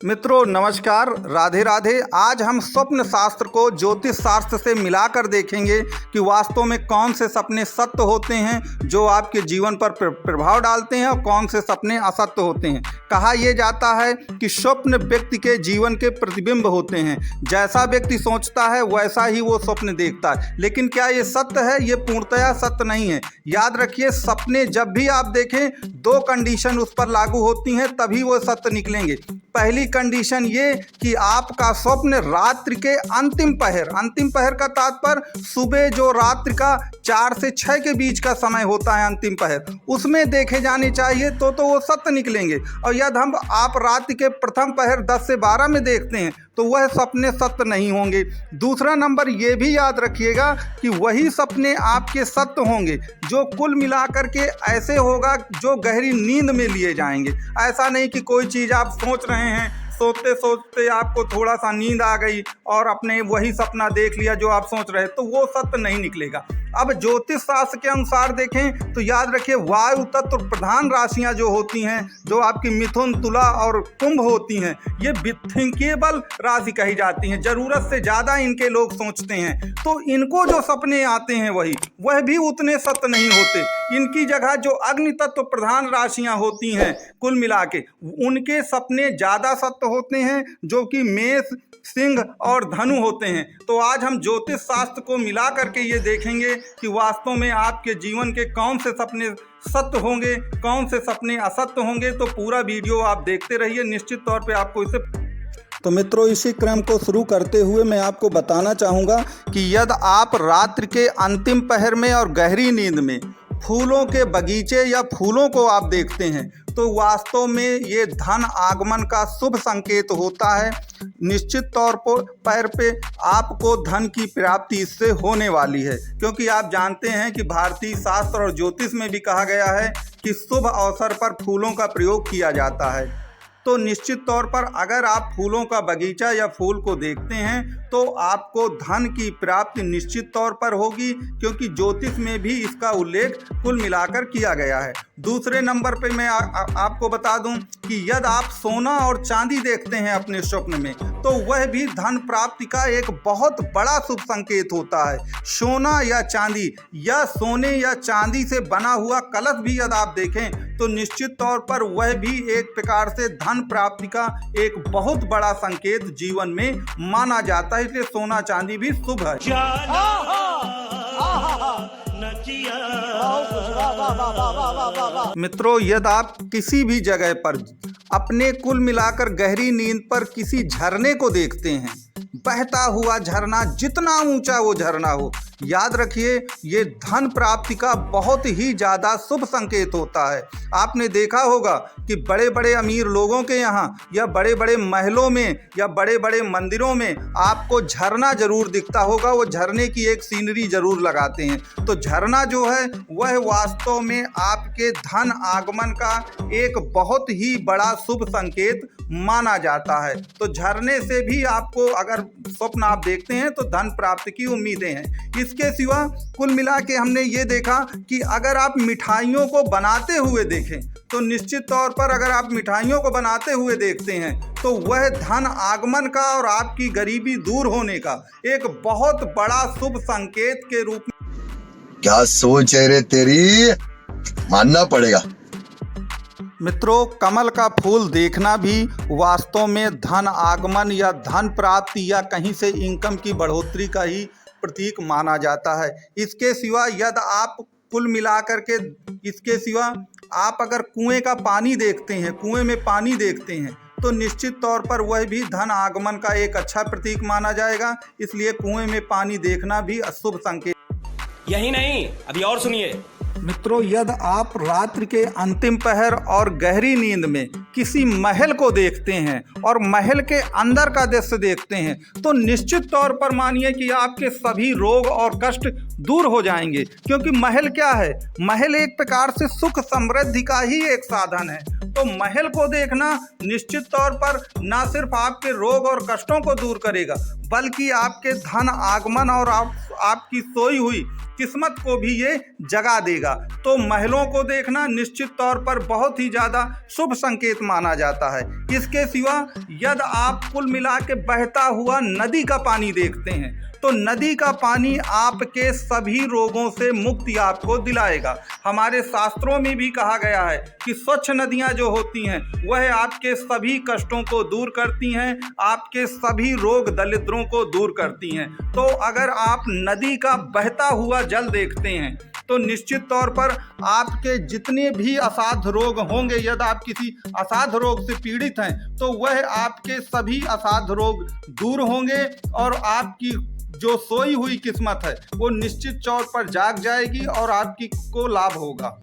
मित्रों नमस्कार, राधे राधे। आज हम स्वप्न शास्त्र को ज्योतिष शास्त्र से मिलाकर देखेंगे कि वास्तव में कौन से सपने सत्य होते हैं जो आपके जीवन पर प्रभाव डालते हैं और कौन से सपने असत्य होते हैं। कहा यह जाता है कि स्वप्न व्यक्ति के जीवन के प्रतिबिंब होते हैं। जैसा व्यक्ति सोचता है वैसा ही वो स्वप्न देखता है। लेकिन क्या ये सत्य है? ये पूर्णतया सत्य नहीं है। याद रखिए, सपने जब भी आप देखें दो कंडीशन उस पर लागू होती हैं, तभी वो सत्य निकलेंगे। पहली कंडीशन ये कि आपका स्वप्न रात्रि के अंतिम पहर का तात्पर्य सुबह जो रात्रि का 4 से 6 के बीच का समय होता है, अंतिम पहर, उसमें देखे जाने चाहिए तो वो सत्य निकलेंगे। और यदि हम आप रात्रि के प्रथम पहर 10 से 12 में देखते हैं तो वह सपने सत्य नहीं होंगे। दूसरा नंबर ये भी याद रखिएगा कि वही सपने आपके सत्य होंगे जो कुल मिलाकर के ऐसे होगा जो गहरी नींद में लिए जाएंगे। ऐसा नहीं कि कोई चीज़ आप सोच रहे हैं, सोचते सोचते आपको थोड़ा सा नींद आ गई और आपने वही सपना देख लिया जो आप सोच रहे, तो वो सत्य नहीं निकलेगा। अब ज्योतिष शास्त्र के अनुसार देखें तो याद रखिए, वायु तत्व प्रधान राशियां जो होती हैं, जो आपकी मिथुन, तुला और कुंभ होती हैं, ये थिंकेबल राशि कही जाती हैं। ज़रूरत से ज़्यादा इनके लोग सोचते हैं, तो इनको जो सपने आते हैं वह भी उतने सत्य नहीं होते। इनकी जगह जो अग्नि तत्व प्रधान राशियां होती हैं, कुल मिला के उनके सपने ज़्यादा सत्य होते हैं, जो कि मेष, सिंह और धनु होते हैं। तो आज हम ज्योतिष शास्त्र को मिला करके ये देखेंगे कि वास्तव में आपके जीवन के कौन से सपने सत्य होंगे, कौन से सपने असत्य होंगे। तो पूरा वीडियो आप देखते रहिए, निश्चित तौर पे आपको इसे। तो मित्रों, इसी क्रम को शुरू करते हुए मैं आपको बताना चाहूँगा कि यदि आप रात्रि के अंतिम पहर में और गहरी नींद में फूलों के बगीचे या फूलों को आप देखते हैं तो वास्तव में ये धन आगमन का शुभ संकेत होता है। निश्चित तौर पर पे आपको धन की प्राप्ति इससे होने वाली है, क्योंकि आप जानते हैं कि भारतीय शास्त्र और ज्योतिष में भी कहा गया है कि शुभ अवसर पर फूलों का प्रयोग किया जाता है। तो निश्चित तौर पर अगर आप फूलों का बगीचा या फूल को देखते हैं तो आपको धन की प्राप्ति निश्चित तौर पर होगी, क्योंकि ज्योतिष में भी इसका उल्लेख कुल मिलाकर किया गया है। दूसरे नंबर पे मैं आपको बता दूं कि यदि आप सोना और चांदी देखते हैं अपने स्वप्न में तो वह भी धन प्राप्ति का एक बहुत बड़ा शुभ संकेत होता है। सोना या चांदी या सोने या चांदी से बना हुआ कलश भी यदि आप देखें तो निश्चित तौर पर वह भी एक प्रकार से धन प्राप्ति का एक बहुत बड़ा संकेत जीवन में माना जाता है। इसलिए सोना चांदी भी शुभ है। मित्रों, यदि आप किसी भी जगह पर अपने कुल मिलाकर गहरी नींद पर किसी झरने को देखते हैं, बहता हुआ झरना, जितना ऊंचा वो झरना हो, याद रखिए ये धन प्राप्ति का बहुत ही ज़्यादा शुभ संकेत होता है। आपने देखा होगा कि बड़े बड़े अमीर लोगों के यहाँ या बड़े बड़े महलों में या बड़े बड़े मंदिरों में आपको झरना जरूर दिखता होगा। वो झरने की एक सीनरी जरूर लगाते हैं। तो झरना जो है वह वास्तव में आपके धन आगमन का एक बहुत ही बड़ा शुभ संकेत माना जाता है। तो झरने से भी आपको अगर स्वप्न आप देखते हैं तो धन प्राप्ति की उम्मीदें हैं। इसके सिवा कुल मिला के हमने ये देखा कि अगर आप मिठाइयों को बनाते हुए देखें तो निश्चित तौर पर अगर आप मिठाइयों को बनाते हुए देखते हैं तो वह धन आगमन का और आपकी गरीबी दूर होने का एक बहुत बड़ा शुभ संकेत के रूप में। क्या सोच है रे तेरी, मानना पड़ेगा। मित्रों, कमल का फूल देखना भी वास्तव में धन आगमन या धन प्राप्ति या कहीं से इनकम की बढ़ोतरी का ही प्रतीक माना जाता है। इसके सिवा यदि आप कुल मिलाकर के इसके सिवा आप अगर कुएं का पानी देखते हैं, कुएं में पानी देखते हैं तो निश्चित तौर पर वह भी धन आगमन का एक अच्छा प्रतीक माना जाएगा। इसलिए कुएं में पानी देखना भी अशुभ संकेत। यही नहीं, अभी और सुनिए। मित्रों, यदि आप रात्रि के अंतिम पहर और गहरी नींद में किसी महल को देखते हैं और महल के अंदर का दृश्य देखते हैं तो निश्चित तौर पर मानिए कि आपके सभी रोग और कष्ट दूर हो जाएंगे। क्योंकि महल क्या है? महल एक प्रकार से सुख समृद्धि का ही एक साधन है। तो महल को देखना निश्चित तौर पर न सिर्फ आपके रोग और कष्टों को दूर करेगा बल्कि आपके धन आगमन और आपकी सोई हुई किस्मत को भी ये जगा देगा। तो महलों को देखना निश्चित तौर पर बहुत ही ज़्यादा शुभ संकेत माना जाता है। इसके सिवा यदि आप कुल मिला के बहता हुआ नदी का पानी देखते हैं तो नदी का पानी आपके सभी रोगों से मुक्ति आपको दिलाएगा। हमारे शास्त्रों में भी कहा गया है कि स्वच्छ नदियां जो होती हैं वह आपके सभी कष्टों को दूर करती हैं, आपके सभी रोग दरिद्रों को दूर करती हैं। तो अगर आप नदी का बहता हुआ जल देखते हैं तो निश्चित तौर पर आपके जितने भी असाध्य रोग होंगे, यदि आप किसी असाध्य रोग से पीड़ित हैं तो वह आपके सभी असाध्य रोग दूर होंगे और आपकी जो सोई हुई किस्मत है वो निश्चित तौर पर जाग जाएगी और आपकी को लाभ होगा।